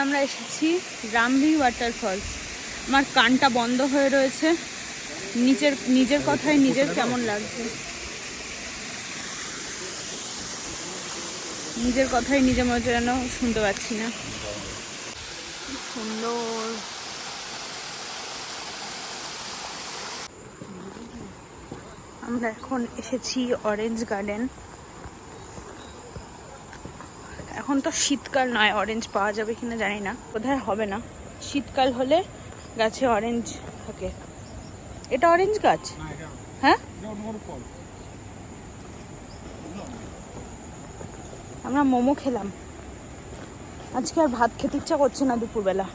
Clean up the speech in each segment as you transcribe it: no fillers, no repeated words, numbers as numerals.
আমরা এসেছি রামভি ওয়াটারফলস। আমার কানটা বন্ধ হয়ে রয়েছে, নিজের কথায় নিজের কেমন লাগছে, নিজের কথাই নিজে মনে যেন শুনতে পাচ্ছি না। সুন্দর। আমরা এখন এসেছি অরেঞ্জ গার্ডেন। এখন তো শীতকাল নয়, অরেঞ্জ পাওয়া যাবে কিনা জানি না, বোধহয় হবে না। শীতকাল হলে গাছে অরেঞ্জ থাকে। এটা অরেঞ্জ গাছ? হ্যাঁ, আমরা মোমো খেলাম আজকে, আর ভাত খেতে ইচ্ছা করছে না দুপুরবেলা।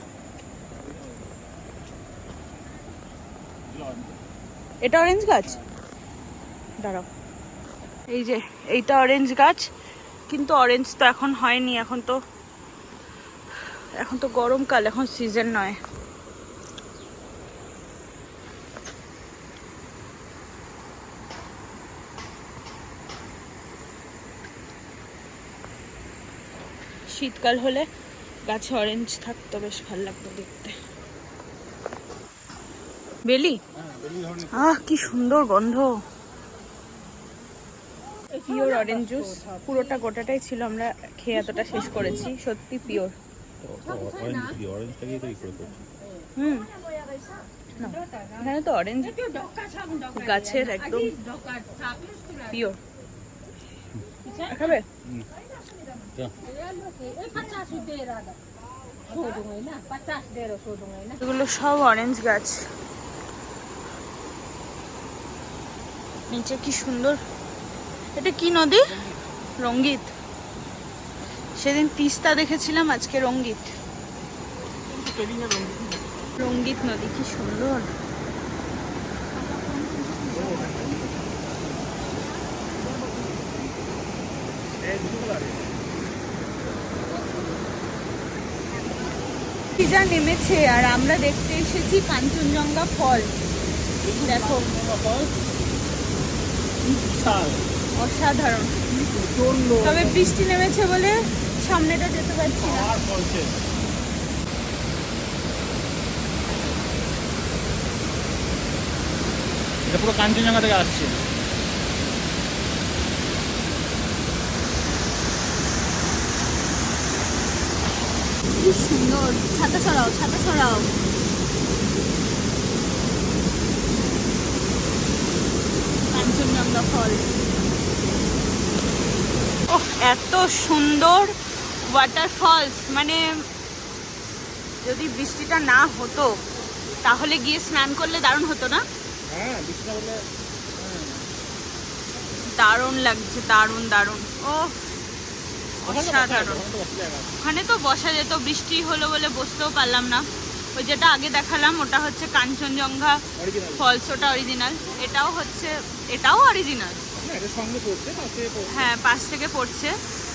এটা অরেঞ্জ গাছ? দাঁড়াও, এই যে এইটা অরেঞ্জ গাছ, কিন্তু অরেঞ্জ তো এখন হয়নি, এখন তো গরমকাল, এখন সিজন নয়। শীতকাল হলে গাছে অরেঞ্জ থাকতো, বেশ ভালো লাগতো দেখতে। বেলি, কি সুন্দর গন্ধ। পিওর অরেঞ্জ জুস, পুরোটা গোটাটাই ছিল, আমরা খেয়ে এতটা শেষ করেছি, সত্যি পিওর। এখানে তো অরেঞ্জ গাছের একদম পিওর। খাবে? এগুলো সব অরেঞ্জ গাছ। নিচে কি সুন্দর। এটা কি নদী? রঙ্গিত। সেদিন তিস্তা দেখেছিলাম, আজকে রঙ্গিত। রঙ্গিত নদী কি সুন্দর। যা নেমেছে, আর আমরা দেখতে এসেছি কাঞ্চনজঙ্ঘা ফল। দেখো, অসাধারণ। তবে বৃষ্টি নেমেছে বলে সামনেটা যেতে পারছি না। এটা পুরো কাঞ্চনজঙ্ঘা থেকে আসছে। কি সুন্দর। ছাতা ছড়াও, ছাতা ছড়াও। কাঞ্চনজঙ্ঘা ফল। ওহ, এত সুন্দর ওয়াটারফলস। মানে যদি বৃষ্টিটা না হতো তাহলে গিয়ে স্নান করলে দারুণ হতো না? হ্যাঁ, বৃষ্টিটা হলে দারুণ লাগছে, দারুণ দারুণ। ও অসাধারণ। ওখানে তো বসা যেত, বৃষ্টি হলো বলে বসতেও পারলাম না। ওই যেটা আগে দেখালাম ওটা হচ্ছে কাঞ্চনজঙ্ঘা ফলস, ওটা অরিজিনাল। এটাও অরিজিনাল। হ্যাঁ, পাশ থেকে পড়ছে,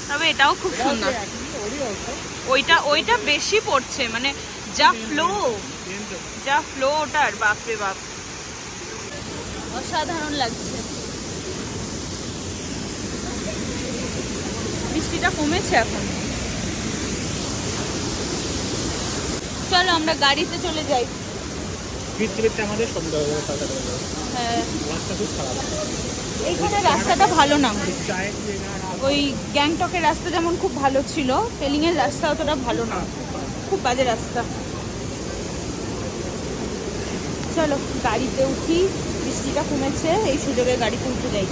তবে এটাও খুব সুন্দর। ওইটা বেশি পড়ছে, মানে যা ফ্লো ওটার, বাপরে বাপ, অসাধারণ লাগছে। বৃষ্টিটা কমেছে এখন। চলো আমরা গাড়িতে চলে যাই। হ্যাঁ, এইখানে রাস্তাটা ভালো না। ওই গ্যাংটকের রাস্তা যেমন খুব ভালো ছিল, পেলিংয়ের রাস্তা অতটা ভালো না, খুব বাজে রাস্তা। চলো গাড়িতে উঠি, বৃষ্টিটা কমেছে, এই সুযোগে গাড়িতে উঠে যাই।